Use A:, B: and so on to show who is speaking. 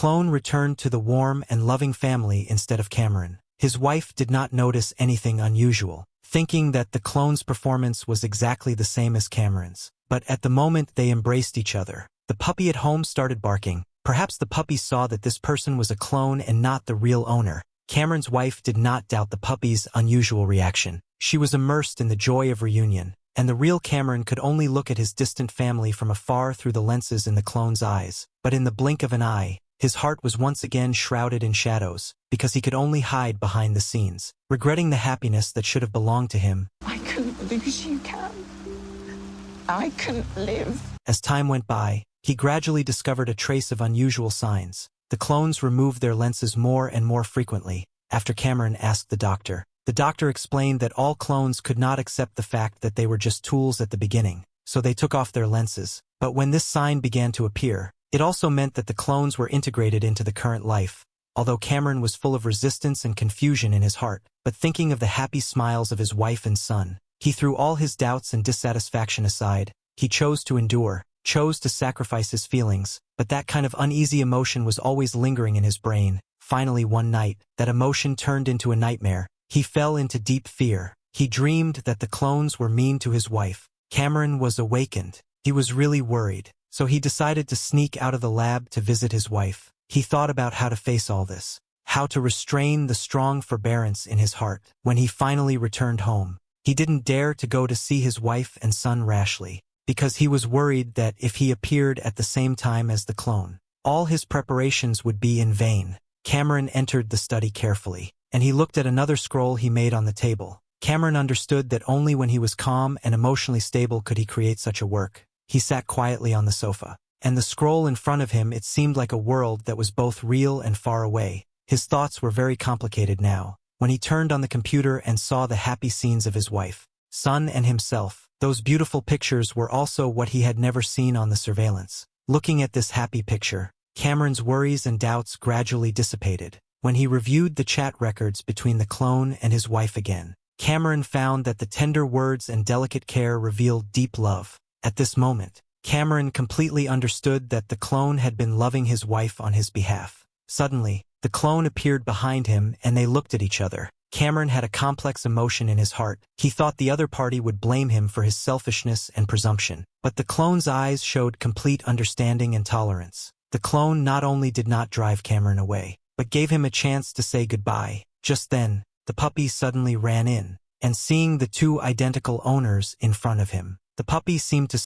A: clone returned to the warm and loving family instead of Cameron. His wife did not notice anything unusual, thinking that the clone's performance was exactly the same as Cameron's. But at the moment they embraced each other, the puppy at home started barking. Perhaps the puppy saw that this person was a clone and not the real owner. Cameron's wife did not doubt the puppy's unusual reaction. She was immersed in the joy of reunion, and the real Cameron could only look at his distant family from afar through the lenses in the clone's eyes. But in the blink of an eye, his heart was once again shrouded in shadows, because he could only hide behind the scenes, regretting the happiness that should have belonged to him.
B: I couldn't lose you, Cam. I couldn't live.
A: As time went by, he gradually discovered a trace of unusual signs. The clones removed their lenses more and more frequently. After Cameron asked the doctor explained that all clones could not accept the fact that they were just tools at the beginning, so they took off their lenses. But when this sign began to appear, it also meant that the clones were integrated into the current life. Although Cameron was full of resistance and confusion in his heart, but thinking of the happy smiles of his wife and son, he threw all his doubts and dissatisfaction aside. He chose to endure, chose to sacrifice his feelings, but that kind of uneasy emotion was always lingering in his brain. Finally one night, that emotion turned into a nightmare. He fell into deep fear. He dreamed that the clones were mean to his wife. Cameron was awakened. He was really worried, so he decided to sneak out of the lab to visit his wife. He thought about how to face all this, how to restrain the strong forbearance in his heart. When he finally returned home, he didn't dare to go to see his wife and son rashly, because he was worried that if he appeared at the same time as the clone, all his preparations would be in vain. Cameron entered the study carefully, and he looked at another scroll he made on the table. Cameron understood that only when he was calm and emotionally stable could he create such a work. He sat quietly on the sofa, and the scroll in front of him, it seemed like a world that was both real and far away. His thoughts were very complicated now. When he turned on the computer and saw the happy scenes of his wife, son and himself, those beautiful pictures were also what he had never seen on the surveillance. Looking at this happy picture, Cameron's worries and doubts gradually dissipated. When he reviewed the chat records between the clone and his wife again, Cameron found that the tender words and delicate care revealed deep love. At this moment, Cameron completely understood that the clone had been loving his wife on his behalf. Suddenly, the clone appeared behind him and they looked at each other. Cameron had a complex emotion in his heart. He thought the other party would blame him for his selfishness and presumption. But the clone's eyes showed complete understanding and tolerance. The clone not only did not drive Cameron away, but gave him a chance to say goodbye. Just then, the puppy suddenly ran in, and seeing the two identical owners in front of him, the puppy seemed to